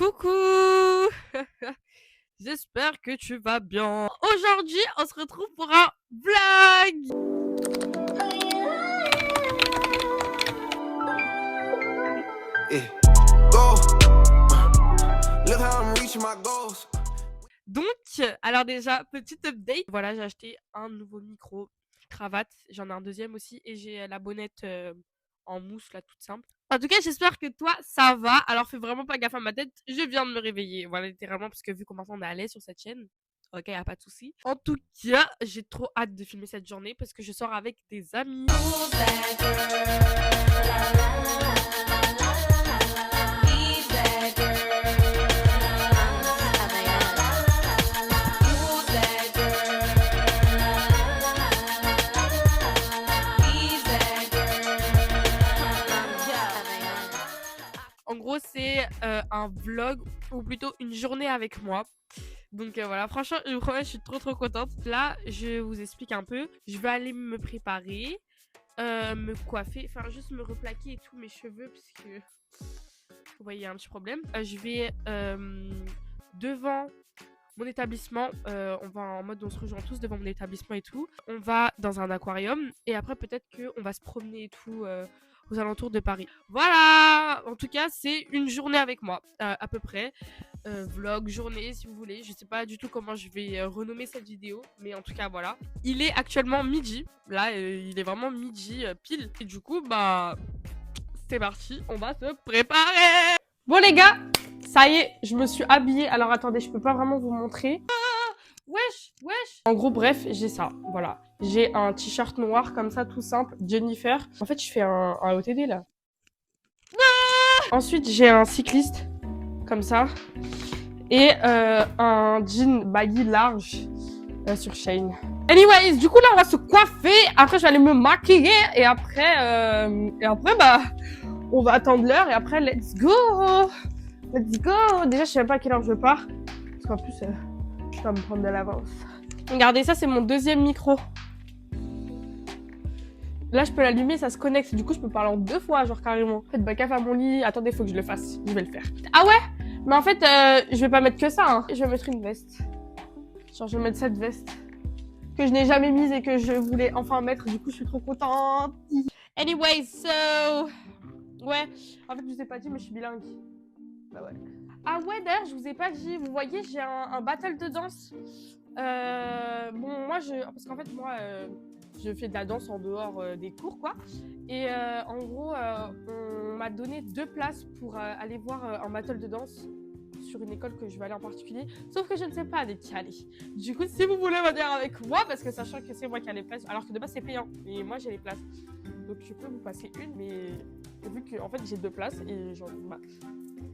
Coucou! J'espère que tu vas bien. Aujourd'hui, on se retrouve pour un vlog! Yeah. Go. Look how I'm reaching my goals. Donc, alors déjà, petite update. Voilà, j'ai acheté un nouveau micro, cravate. J'en ai un deuxième aussi et j'ai la bonnette en mousse, là, toute simple. En tout cas, j'espère que toi, ça va. Alors, fais vraiment pas gaffe à ma tête. Je viens de me réveiller. Voilà, littéralement, parce que vu comment on est à l'aise sur cette chaîne. Ok, y a pas de souci. En tout cas, j'ai trop hâte de filmer cette journée parce que je sors avec des amis. En gros, c'est un vlog ou plutôt une journée avec moi. Donc voilà, franchement, je vous promets, je suis trop contente. Là, je vous explique un peu. Je vais aller me préparer, me coiffer, enfin juste me replaquer et tout mes cheveux parce que vous voyez, il y a un petit problème. Je vais devant mon établissement, on va en mode on se rejoint tous devant mon établissement et tout. On va dans un aquarium et après peut-être qu'on va se promener et tout aux alentours de Paris. Voilà! En tout cas, c'est une journée avec moi, à peu près. Vlog, journée, si vous voulez. Je sais pas du tout comment je vais renommer cette vidéo, mais en tout cas, voilà. Il est actuellement midi. Là, il est vraiment midi pile. Et du coup, bah, c'est parti, on va se préparer! Bon les gars, ça y est, je me suis habillée. Alors attendez, je peux pas vraiment vous montrer. Wesh. En gros, bref, j'ai ça, voilà. J'ai un t-shirt noir comme ça, tout simple, Jennifer. En fait, je fais un OTD là. Ensuite, j'ai un cycliste, comme ça. Et un jean baggy large sur Shein. Anyways, du coup là, on va se coiffer. Après, je vais aller me maquiller. Et après, bah, on va attendre l'heure. Et après, let's go. Let's go. Déjà, je sais même pas à quelle heure je pars. Parce qu'en plus, je dois me prendre de l'avance. Regardez, ça, c'est mon deuxième micro. Là, je peux l'allumer, ça se connecte. Du coup, je peux parler en 2 fois, genre carrément. Faites bacaf à mon lit. Attendez, faut que je le fasse. Je vais le faire. Ah ouais? Mais en fait, je vais pas mettre que ça. Hein. Je vais mettre une veste. Genre, je vais mettre cette veste que je n'ai jamais mise et que je voulais enfin mettre. Du coup, je suis trop contente. Anyway, so... Ouais. En fait, je vous ai pas dit, mais je suis bilingue. Bah ouais. Ah ouais, d'ailleurs, je vous ai pas dit. Vous voyez, j'ai un battle de danse. Bon, moi, parce qu'en fait, moi... je fais de la danse en dehors des cours, quoi. Et en gros, on m'a donné 2 places pour aller voir un battle de danse sur une école que je vais aller en particulier. Sauf que je ne sais pas avec qui aller. Du coup, si vous voulez venir avec moi, parce que sachant que c'est moi qui ai les places, alors que de base c'est payant, et moi j'ai les places. Donc je peux vous passer une, mais vu que en fait j'ai 2 places et genre bah,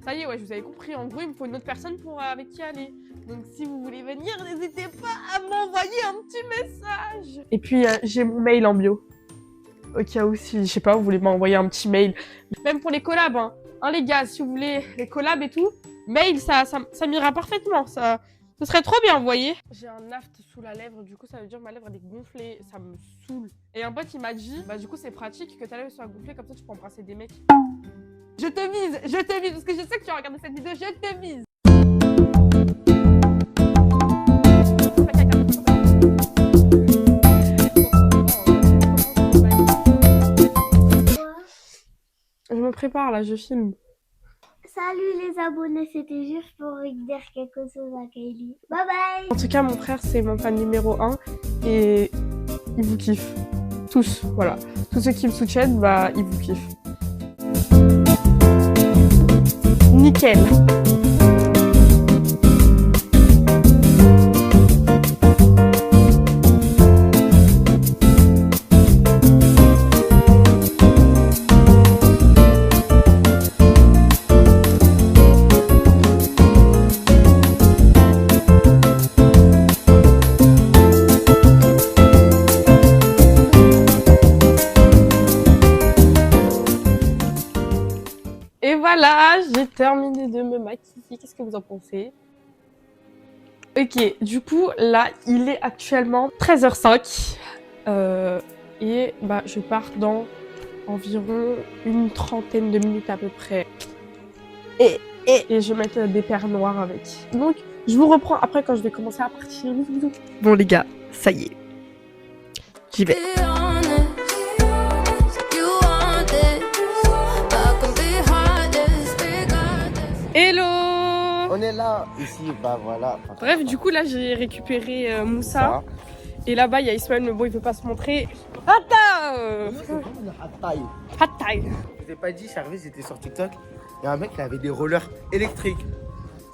ça y est, ouais, je vous avais compris. En gros, il me faut une autre personne pour avec qui aller. Donc si vous voulez venir, n'hésitez pas à m'envoyer un petit message. Et puis j'ai mon mail en bio. Au cas où si, je sais pas, vous voulez m'envoyer un petit mail. Même pour les collabs, hein, les gars, si vous voulez les collabs et tout, mail, ça m'ira parfaitement. Ça, ce serait trop bien, vous voyez. J'ai un aft sous la lèvre, du coup ça veut dire que ma lèvre elle est gonflée, ça me saoule. Et un pote il m'a dit, bah du coup c'est pratique que ta lèvre soit gonflée, comme ça tu peux embrasser des mecs. Je te vise, parce que je sais que tu as regardé cette vidéo, je te vise. Je me prépare là, je filme. Salut les abonnés, c'était juste pour dire quelque chose à Kylie. Bye bye. En tout cas, mon frère, c'est mon fan numéro 1 et il vous kiffe. Tous, voilà. Tous ceux qui me soutiennent, bah, ils vous kiffent. Nickel. Et voilà, j'ai terminé de me maquiller. Qu'est-ce que vous en pensez? Ok, du coup, là, il est actuellement 13h05. Et bah, je pars dans environ une trentaine de minutes à peu près. Et Et je vais mettre des paires noires avec. Donc, je vous reprends après quand je vais commencer à partir. Bisous, bisous. Bon les gars, ça y est. J'y vais. Hello! On est là, ici, bah voilà. Bref, du coup là j'ai récupéré Moussa. Et là-bas il y a Ismaël, mais bon il veut pas se montrer. Hatta! Hatta! Je t'ai pas dit, je suis arrivé, j'étais sur TikTok. Il y a un mec qui avait des rollers électriques.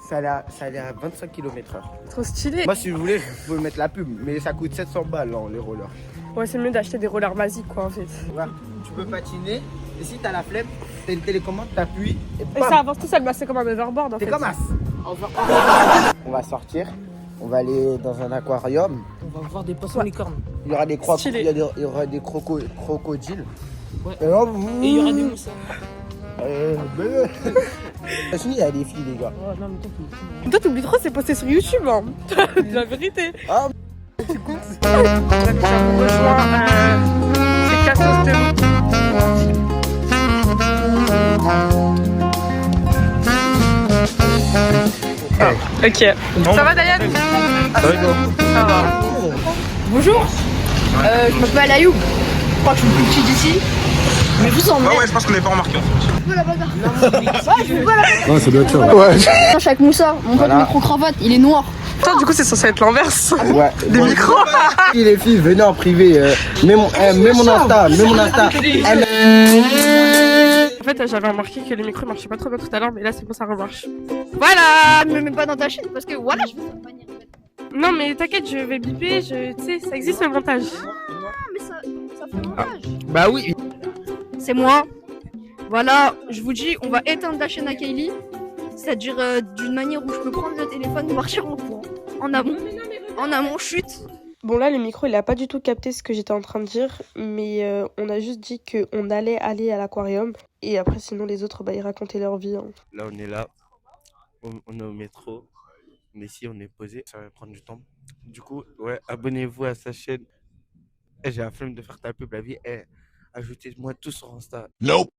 Ça allait à 25 km/h. Trop stylé. Moi, si vous voulez, je peux mettre la pub, mais ça coûte 700 balles, hein, les rollers. Ouais, c'est mieux d'acheter des rollers basiques quoi en fait. Ouais, tu peux patiner. Et si t'as la flemme, t'as une télécommande, t'appuies et Et ça avance tout seul, bah c'est comme un hoverboard en fait. c'est comme as. On va sortir, on va aller dans un aquarium. On va voir des poissons licornes. Il y aura des Stylé. il y aura des crocodiles. Ouais. Et, là, Et il y aura des moussins. Il y a des filles, les gars. Oh non, mais toi, tu Toi t'oublies trop, c'est posté sur YouTube hein. La vérité. Ah, C'est cool. On rejoint c'est Cassos de Ok. Ça va Diane? Ça va. Bonjour, je m'appelle Ayoub. Je crois que je suis le plus petit d'ici. Mais vous en Ouais, je pense qu'on n'est pas remarqué. non, ça doit être ça. Ouais. Je suis avec Moussa, mon pote micro-cravate, il est noir. Putain, du coup c'est censé être l'inverse. Ouais. Des micros. Les filles, venez en privé. Mets mon Insta. En fait j'avais remarqué que les micros marchaient pas trop bien tout à l'heure, mais là c'est bon, ça remarche. Voilà. Me mets pas dans ta chaîne parce que voilà, je vais faire manière. Non mais t'inquiète, je vais biper, tu sais, ça existe le montage. Non, mais ça fait montage. Bah oui. C'est moi. Voilà, je vous dis, on va éteindre la chaîne à Kaylee. C'est-à-dire d'une manière où je peux prendre le téléphone et partir en courant. En amont, chute. Bon là le micro il a pas du tout capté ce que j'étais en train de dire, mais on a juste dit qu'on allait aller à l'aquarium et après sinon les autres bah ils racontaient leur vie. Hein. Là, on est là, on est au métro, mais si on est posé, ça va prendre du temps. Du coup, ouais, abonnez-vous à sa chaîne. Eh, j'ai la flemme de faire ta pub, la vie. Eh, ajoutez-moi tout sur Insta. Nope.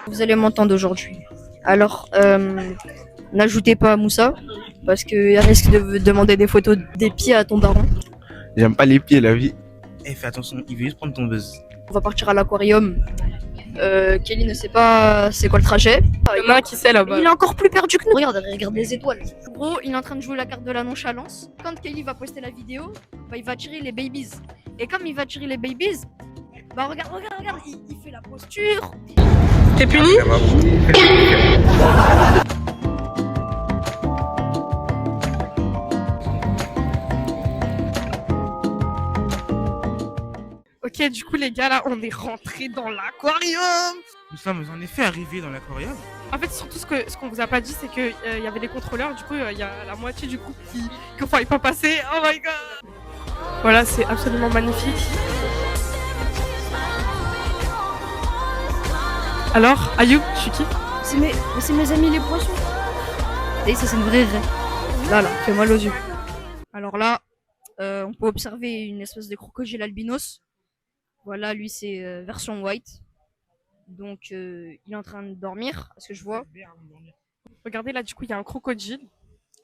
Vous allez m'entendre aujourd'hui. Alors, n'ajoutez pas Moussa parce qu'il risque de demander des photos des pieds à ton daron. J'aime pas les pieds, la vie. Eh, fais attention, il veut juste prendre ton buzz. On va partir à l'aquarium. Kelly ne sait pas c'est quoi le trajet. Il y en a un qui sait là-bas. Il est encore plus perdu que nous. Regarde les étoiles. En gros, il est en train de jouer la carte de la nonchalance. Quand Kelly va poster la vidéo, bah, il va tirer les babies. Et comme il va tirer les babies, bah regarde, il fait la posture. T'es puni? Ok, du coup les gars là, on est rentrés dans l'aquarium. Nous sommes en effet arrivés dans l'aquarium. En fait, surtout ce qu'on vous a pas dit, c'est que y avait des contrôleurs. Du coup, il y a la moitié du groupe qui ne fallait pas passer. Oh my god! Voilà, c'est absolument magnifique. Alors, Ayoub, tu kiffes? C'est mes amis les poissons. Et ça, c'est une vraie raie. Là, fait mal aux yeux. Alors là, on peut observer une espèce de crocodile albinos. Voilà, lui, c'est version white. Donc, il est en train de dormir, à ce que je vois. Regardez là, du coup, il y a un crocodile.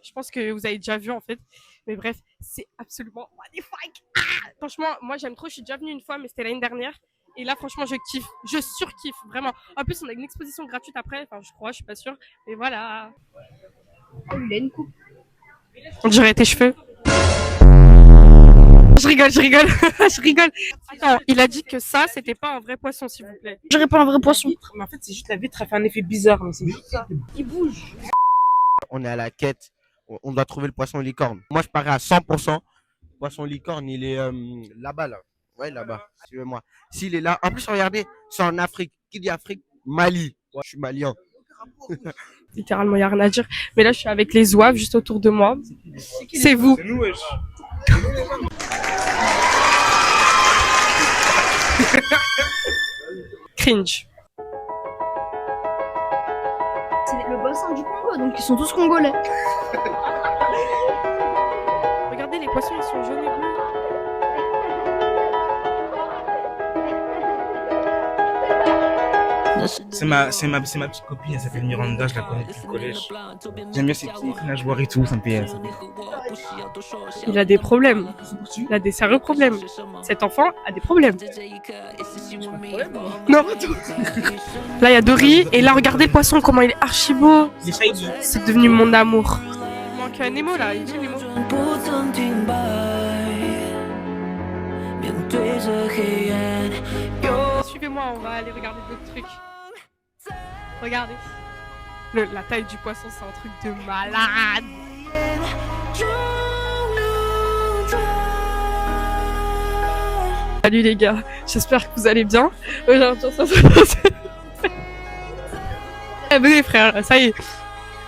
Je pense que vous avez déjà vu en fait. Mais bref, c'est absolument magnifique. Ah, franchement, moi j'aime trop. Je suis déjà venue une fois, mais c'était l'année dernière. Et là, franchement, je kiffe. Je surkiffe, vraiment. En plus, on a une exposition gratuite après. Enfin, je crois, je suis pas sûre. Mais voilà. Oh, il a une coupe. On dirait tes cheveux. Je rigole. Je rigole. Attends, il a dit que ça, c'était pas un vrai poisson, s'il vous plaît. Je dirais pas un vrai poisson. Mais en fait, c'est juste la vitre, elle fait un effet bizarre, mais c'est juste ça. Il bouge. On est à la quête. On doit trouver le poisson licorne. Moi, je parie à 100%. Le poisson licorne, il est là-bas, là. Ouais, là-bas. Suivez-moi. S'il est là. En plus, regardez, c'est en Afrique. Qui dit Afrique? Mali. Ouais, je suis malien. Littéralement, il n'y a rien à dire. Mais là, je suis avec les zouaves juste autour de moi. C'est vous. C'est nous, wesh. Cringe. C'est le bassin du Congo, donc ils sont tous congolais. Regardez, les poissons, ils sont jaunes et bleus. C'est ma petite copine, elle s'appelle Miranda, je la connais depuis le collège. J'aime bien ces petites nageoires et tout, ça me fait. Il a des problèmes. Il a des sérieux problèmes. Cet enfant a des problèmes. Non, pas tout. Là, il y a Dory. Et là, regardez le poisson, comment il est archi beau. C'est devenu mon amour. Il manque un Nemo, là. Il est Nemo. Suivez-moi, on va aller regarder d'autres trucs. Regardez. La taille du poisson, c'est un truc de malade. Salut les gars, j'espère que vous allez bien. Aujourd'hui, ça se passe. Eh ben les frères, ça y est.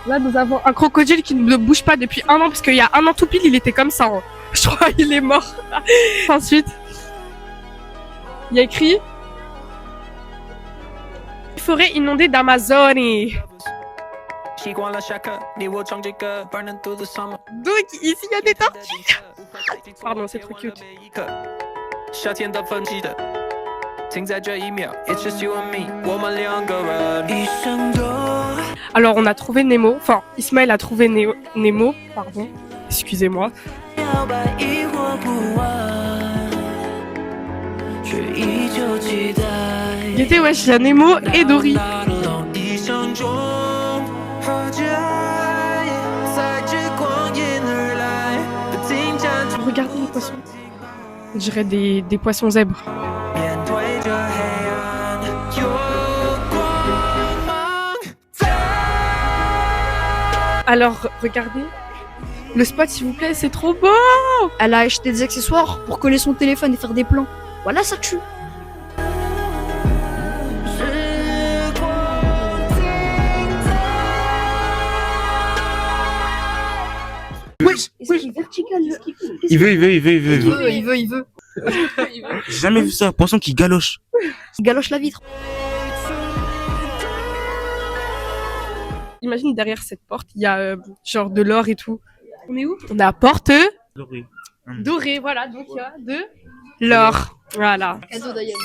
Là, nous avons un crocodile qui ne bouge pas depuis 1 an, parce qu'il y a 1 an tout pile, il était comme ça. Hein. Je crois qu'il est mort. Ensuite, il y a écrit forêt inondée d'Amazone. Donc ici il y a des tortues. Pardon, c'est trop cute. Alors on a trouvé Nemo, enfin Ismaël a trouvé Nemo, pardon, excusez-moi. Il était wesh, il y a Nemo et Dory. Regardez les poissons. On dirait des poissons zèbres. Alors, regardez. Le spot, s'il vous plaît, c'est trop beau! Elle a acheté des accessoires pour coller son téléphone et faire des plans. Voilà, ça tue. Wesh, wesh. Il veut. J'ai jamais vu ça, poisson qui galoche. Il galoche la vitre. Imagine derrière cette porte, il y a genre de l'or et tout. On est où? On est à Porte Dorée, voilà, donc il y a de l'or. Voilà. Cadeau d'Ayane.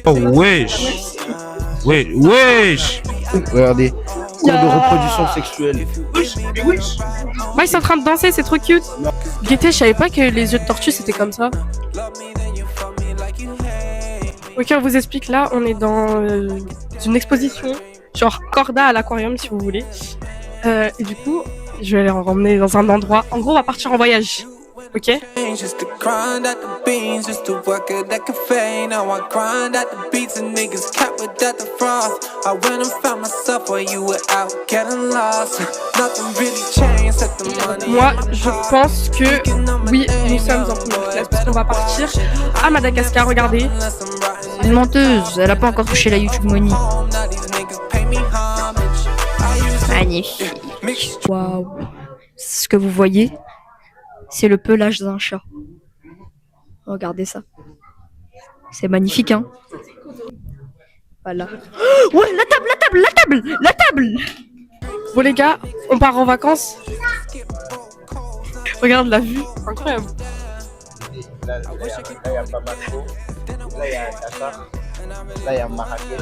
Oh wesh. Wesh. Regardez, cours de reproduction sexuelle. Ouais, ils sont en train de danser, c'est trop cute. Gaieté, je savais pas que les yeux de tortue c'était comme ça. Ok, on vous explique, là, on est dans une exposition, genre corda à l'aquarium si vous voulez. Et du coup, je vais les emmener dans un endroit. En gros, on va partir en voyage. Ok? Moi, je pense que oui, nous sommes en première classe parce qu'on va partir à Madagascar, regardez. Une menteuse, elle a pas encore touché la YouTube Money. Magnifique. Waouh. Ce que vous voyez, c'est le pelage d'un chat. Regardez ça. C'est magnifique, hein. Voilà. Oh, ouais, la table. Bon les gars, on part en vacances. Regarde la vue, incroyable. Là, il y a Bamako. Là, il y a Dakar. Là, il y a Marrakech.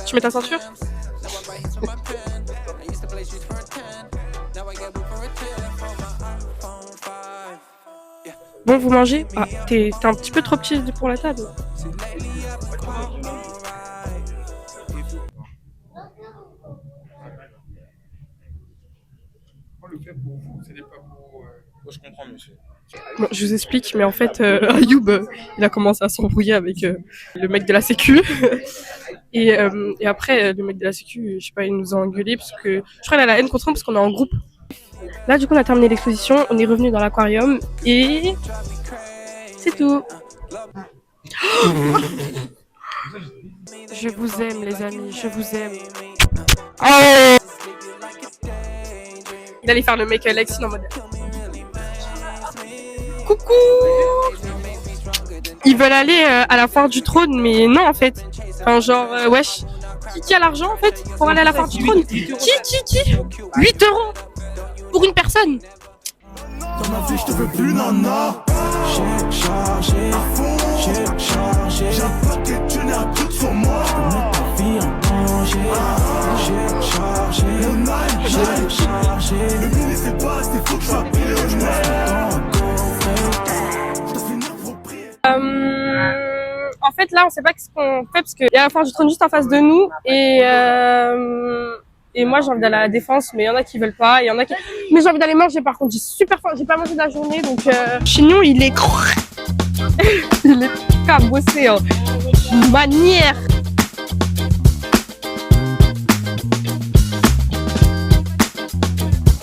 Tu mets ta ceinture? Bon, vous mangez? Ah, t'es un petit peu trop petit pour la table. Je comprends, monsieur. Bon, je vous explique, mais en fait, Ayoub, il a commencé à s'embrouiller avec le mec de la sécu. et après, le mec de la sécu, je sais pas, il nous a engueulés parce que je crois qu'il a la haine contre nous parce qu'on est en groupe. Là, du coup, on a terminé l'exposition, on est revenu dans l'aquarium et c'est tout. Je vous aime, les amis, je vous aime. Oh, il allait faire le mec Lexine en mode. Coucou. Ils veulent aller à la foire du trône, mais non en fait. Enfin genre, wesh. Qui a l'argent en fait pour aller à la foire du trône? Qui 8 euros pour une personne. Dans ma vie, je te veux plus, nana. J'ai chargé à fond, j'ai chargé. J'ai un paquet de thunes à tout sur moi. Je peux mettre ta vie en danger. J'ai chargé, j'ai chargé. Le mini c'est pas, c'est fou que je sois millionnaire. Je dois finir propriétaire. En fait là on sait pas ce qu'on fait parce qu'il y a la foire du trône juste en face de nous et moi j'ai envie d'aller à la défense mais il y en a qui veulent pas, il y en a qui... Mais j'ai envie d'aller manger par contre, j'ai super faim, j'ai pas mangé de la journée donc Chignon il est il est cabossé hein. D'une manière.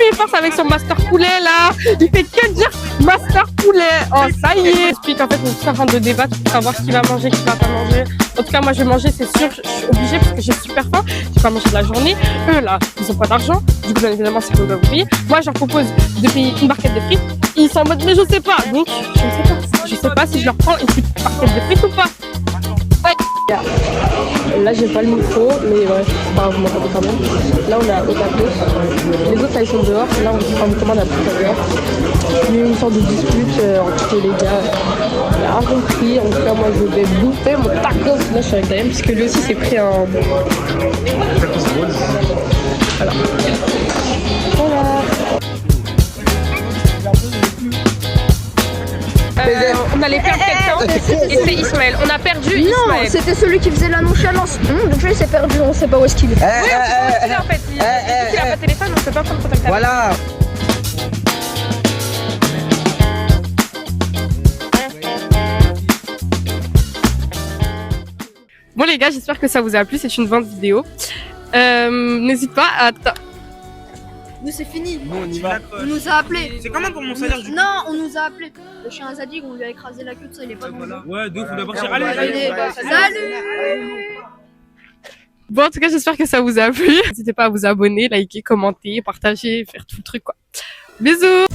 Il force avec son master poulet là, il fait que dire master poulet. Oh ça y est. Explique en fait on est tous en train de débattre pour savoir qui va manger, qui va pas manger. En tout cas moi je vais manger c'est sûr, je suis obligée parce que j'ai super faim, j'ai pas mangé de la journée. Eux là ils ont pas d'argent, du coup bien évidemment c'est que vous payer. Moi je leur propose de payer une barquette de frites, ils sont en mode mais je sais pas, donc je sais pas si je leur prends une petite barquette de frites ou pas. Là j'ai pas le micro mais ouais c'est pas grave vous m'entendez quand même. Là on est à Otacos, les autres là ils sont dehors, là on vous commande un truc à l'heure. Il y a eu une sorte de dispute entre les gars, il a rien compris, en tout cas moi je vais bouffer mon tacos. Là je suis avec Daniel puisque lui aussi s'est pris un... Voilà. On allait perdre quelqu'un et c'est Ismaël. On a perdu Ismaël. Non, c'était celui qui faisait la nonchalance. Depuis, il s'est perdu, on sait pas où est-ce qu'il est. Oui, on sait pas où il est en fait. Il a pas de téléphone, on sait pas prendre contact avec. Voilà. Bon les gars, j'espère que ça vous a plu. C'est une vente vidéo. N'hésite pas à... Nous, c'est fini. Nous, on y va. On nous a appelés. C'est comment pour mon salaire du coup? Non, on nous a appelés. Le chien Zadig, on lui a écrasé la queue de ça, il est pas bon. Ouais, deux, faut d'abord dire Allez, allez. salut. Bon en tout cas, j'espère que ça vous a plu. N'hésitez pas à vous abonner, liker, commenter, partager, faire tout le truc quoi. Bisous.